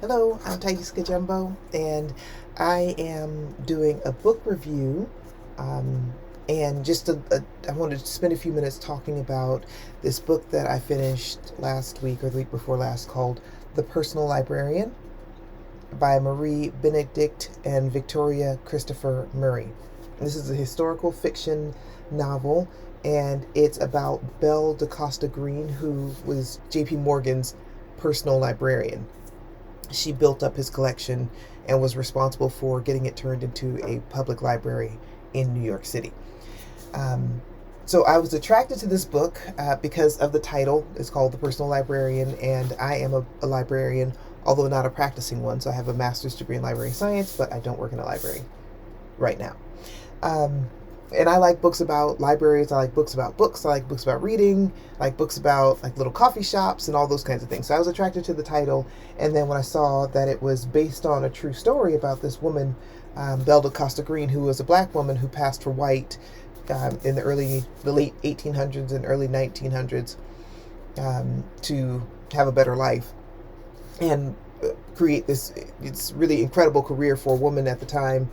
Hello, I'm Taiska Jumbo, and I am doing a book review. Um, and I wanted to spend a few minutes talking about this book that I finished last week or the week before last called The Personal Librarian by Marie Benedict and Victoria Christopher Murray. This is a historical fiction novel, and it's about Belle DaCosta Green, who was J.P. Morgan's personal librarian. She built up his collection and was responsible for getting it turned into a public library in New York City. Um, so I was attracted to this book because of the title. It's called The Personal Librarian, and I am a librarian, although not a practicing one. So I have a master's degree in library science, but I don't work in a library right now. Um, and I like books about libraries. I like books about books. I like books about reading. I like books about like little coffee shops and all those kinds of things. So I was attracted to the title, and then when I saw that it was based on a true story about this woman, Belle DaCosta Green, who was a black woman who passed for white in the late 1800s and early 1900s to have a better life and create this it's really incredible career for a woman at the time,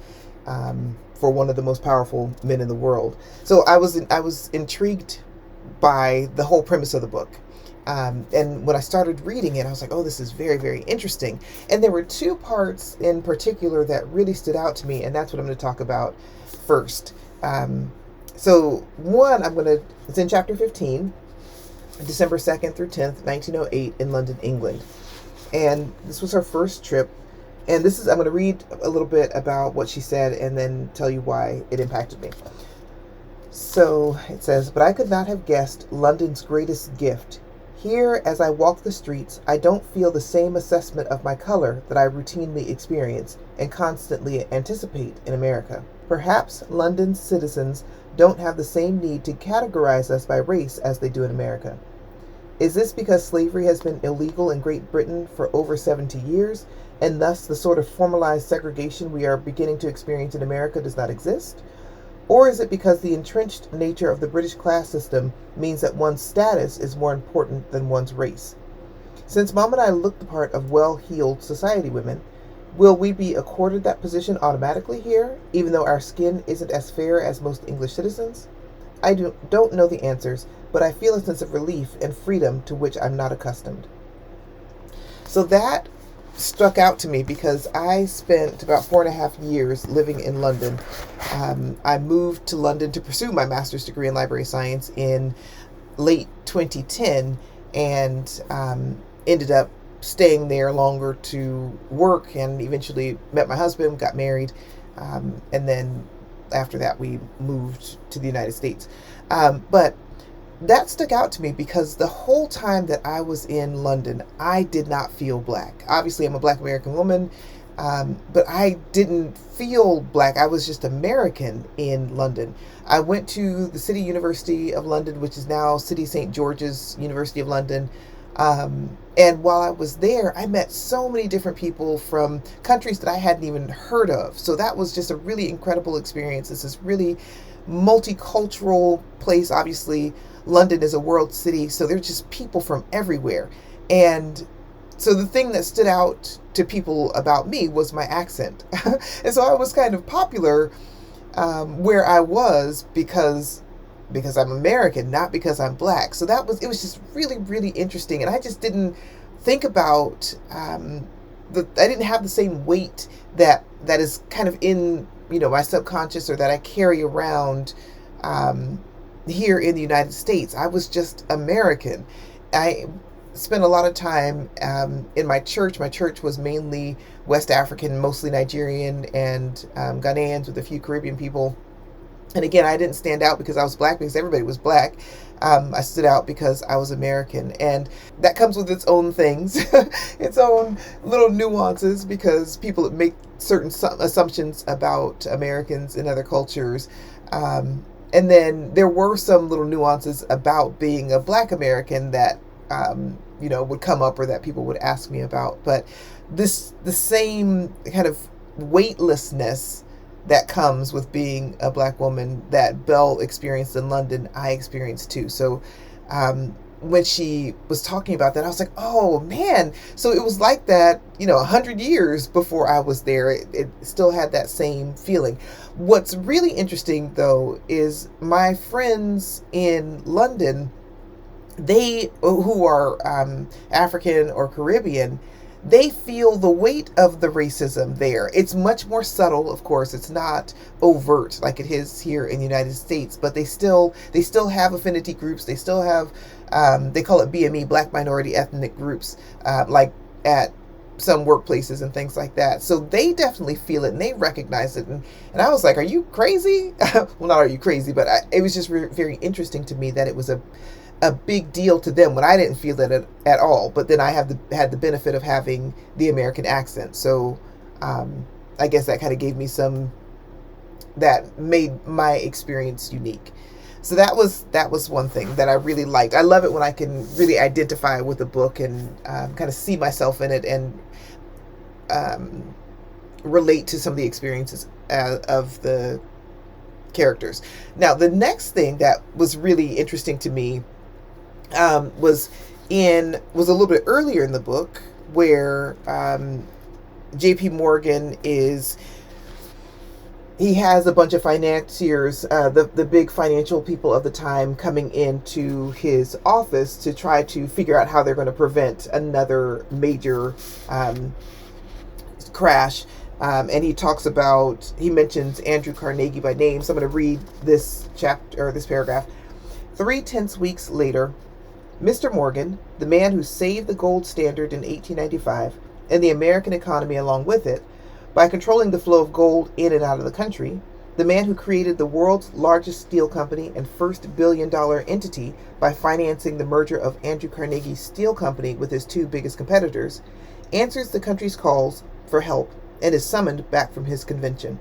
for one of the most powerful men in the world. So I was intrigued by the whole premise of the book. And when I started reading it, I was like, oh, this is very, very interesting. And there were two parts in particular that really stood out to me, and that's what I'm going to talk about first. So one, it's in chapter 15, December 2nd through 10th, 1908, in London, England. And this was her first trip. And I'm going to read a little bit about what she said and then tell you why it impacted me. So it says, but I could not have guessed London's greatest gift. Here, as I walk the streets, I don't feel the same assessment of my color that I routinely experience and constantly anticipate in America. Perhaps London's citizens don't have the same need to categorize us by race as they do in America. Is this because slavery has been illegal in Great Britain for over 70 years, and thus the sort of formalized segregation we are beginning to experience in America does not exist? Or is it because the entrenched nature of the British class system means that one's status is more important than one's race? Since Mom and I look the part of well-heeled society women, will we be accorded that position automatically here, even though our skin isn't as fair as most English citizens? I don't know the answers, but I feel a sense of relief and freedom to which I'm not accustomed. So that struck out to me because I spent about 4.5 years living in London. I moved to London to pursue my master's degree in library science in late 2010 and ended up staying there longer to work and eventually met my husband, got married, and then after that we moved to the United States. But that stuck out to me because the whole time that I was in London, I did not feel black. Obviously, I'm a black American woman, but I didn't feel black. I was just American in London. I went to the City University of London, which is now City St. George's University of London. And while I was there, I met so many different people from countries that I hadn't even heard of. So that was just a really incredible experience. This is really multicultural place. Obviously, London is a world city, so there's just people from everywhere. And so the thing that stood out to people about me was my accent. And so I was kind of popular where I was because I'm American, not because I'm black. So it was just really, really interesting. And I just didn't think about, I didn't have the same weight that is kind of in, my subconscious or that I carry around here in the United States. I was just American. I spent a lot of time in my church. My church was mainly West African, mostly Nigerian and Ghanaians with a few Caribbean people. And again, I didn't stand out because I was black, because everybody was black. I stood out because I was American. And that comes with its own things, its own little nuances, because people make certain assumptions about Americans in other cultures. And then there were some little nuances about being a black American that, would come up or that people would ask me about. But the same kind of weightlessness that comes with being a black woman that Belle experienced in London, I experienced too. So when she was talking about that, I was like, oh man. So it was like that, 100 years before I was there. It still had that same feeling. What's really interesting though is my friends in London, they who are African or Caribbean, they feel the weight of the racism there. It's much more subtle, of course. It's not overt like it is here in the United States, but they still have affinity groups. They still have they call it BME, Black Minority Ethnic Groups, like at some workplaces and things like that. So they definitely feel it and they recognize it. And I was like, are you crazy? Well, not are you crazy, but it was just very interesting to me that it was a big deal to them when I didn't feel it at all. But then I had the benefit of having the American accent. So I guess that kind of gave me that made my experience unique. So that was one thing that I really liked. I love it when I can really identify with a book and kind of see myself in it and relate to some of the experiences of the characters. Now, the next thing that was really interesting to me was a little bit earlier in the book, where J.P. Morgan he has a bunch of financiers, the big financial people of the time, coming into his office to try to figure out how they're going to prevent another major crash. And he mentions Andrew Carnegie by name. So I'm going to read this chapter, or this paragraph. 3 tense weeks later, Mr. Morgan, the man who saved the gold standard in 1895 and the American economy along with it, by controlling the flow of gold in and out of the country, the man who created the world's largest steel company and first billion-dollar entity by financing the merger of Andrew Carnegie's steel company with his 2 biggest competitors, answers the country's calls for help and is summoned back from his convention.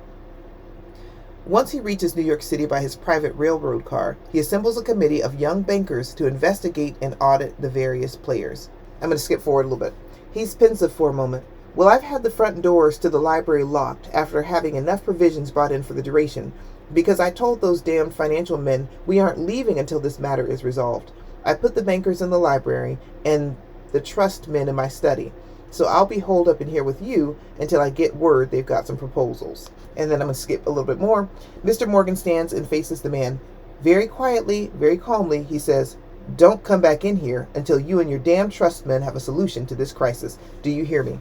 Once he reaches New York City by his private railroad car, he assembles a committee of young bankers to investigate and audit the various players. I'm going to skip forward a little bit. He's pensive for a moment. Well, I've had the front doors to the library locked after having enough provisions brought in for the duration, because I told those damned financial men we aren't leaving until this matter is resolved. I put the bankers in the library and the trust men in my study. So I'll be holed up in here with you until I get word they've got some proposals. And then I'm going to skip a little bit more. Mr. Morgan stands and faces the man. Very quietly, very calmly, he says, "Don't come back in here until you and your damn trust men have a solution to this crisis. Do you hear me?"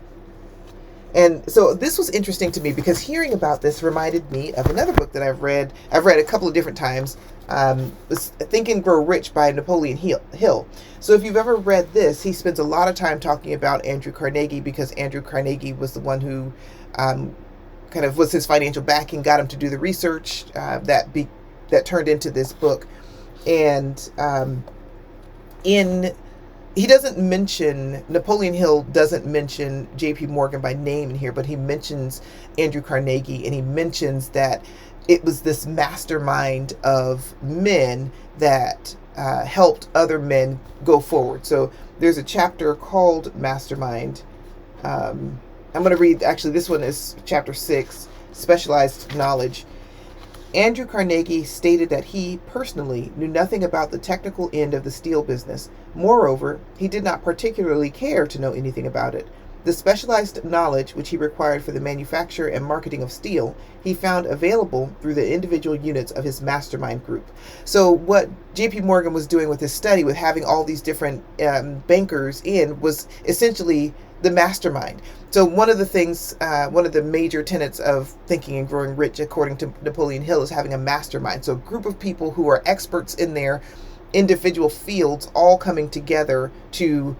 And so this was interesting to me because hearing about this reminded me of another book that I've read a couple of different times. Was Think and Grow Rich by Napoleon Hill. So if you've ever read this, he spends a lot of time talking about Andrew Carnegie, because Andrew Carnegie was the one who kind of was his financial backing, got him to do the research that turned into this book. And Napoleon Hill doesn't mention J.P. Morgan by name in here, but he mentions Andrew Carnegie, and he mentions that it was this mastermind of men that helped other men go forward. So there's a chapter called Mastermind. I'm going to read, actually, this one is chapter 6, Specialized Knowledge. Andrew Carnegie stated that he, personally, knew nothing about the technical end of the steel business. Moreover, he did not particularly care to know anything about it. The specialized knowledge which he required for the manufacture and marketing of steel, he found available through the individual units of his mastermind group. So what J.P. Morgan was doing with his study, with having all these different bankers in, was essentially the mastermind. So one of the major tenets of Thinking and Growing Rich, according to Napoleon Hill, is having a mastermind. So a group of people who are experts in their individual fields, all coming together to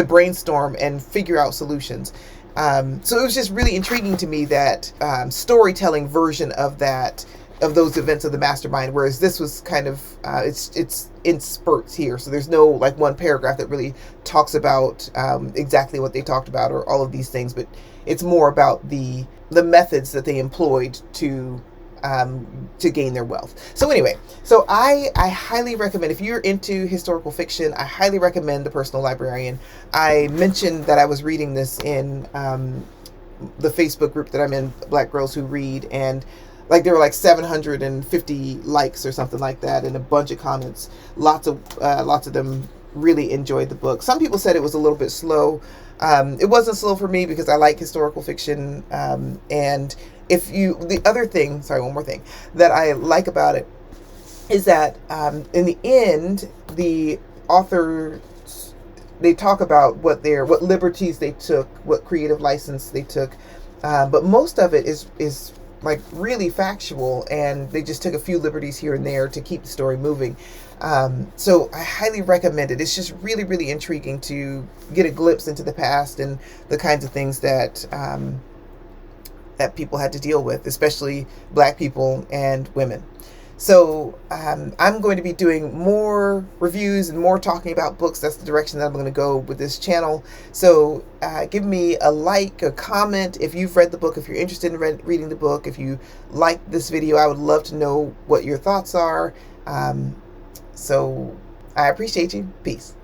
brainstorm and figure out solutions. So it was just really intriguing to me, that storytelling version of those events of the mastermind, whereas this was kind of it's in spurts here, so there's no like one paragraph that really talks about exactly what they talked about or all of these things, but it's more about the methods that they employed to gain their wealth. So anyway, so I highly recommend, if you're into historical fiction, I highly recommend The Personal Librarian. I mentioned that I was reading this in the Facebook group that I'm in, Black Girls Who Read, and like there were like 750 likes or something like that, and a bunch of comments. Lots of them really enjoyed the book. Some people said it was a little bit slow. It wasn't slow for me because I like historical fiction. And the other thing, sorry, one more thing that I like about it is that in the end, the author, they talk about what liberties they took, what creative license they took, but most of it is like really factual, and they just took a few liberties here and there to keep the story moving. So I highly recommend it. It's just really, really intriguing to get a glimpse into the past and the kinds of things that that people had to deal with, especially Black people and women. So I'm going to be doing more reviews and more talking about books. That's the direction that I'm going to go with this channel. So give me a like, a comment if you've read the book, if you're interested in reading the book, if you like this video. I would love to know what your thoughts are. So I appreciate you. Peace.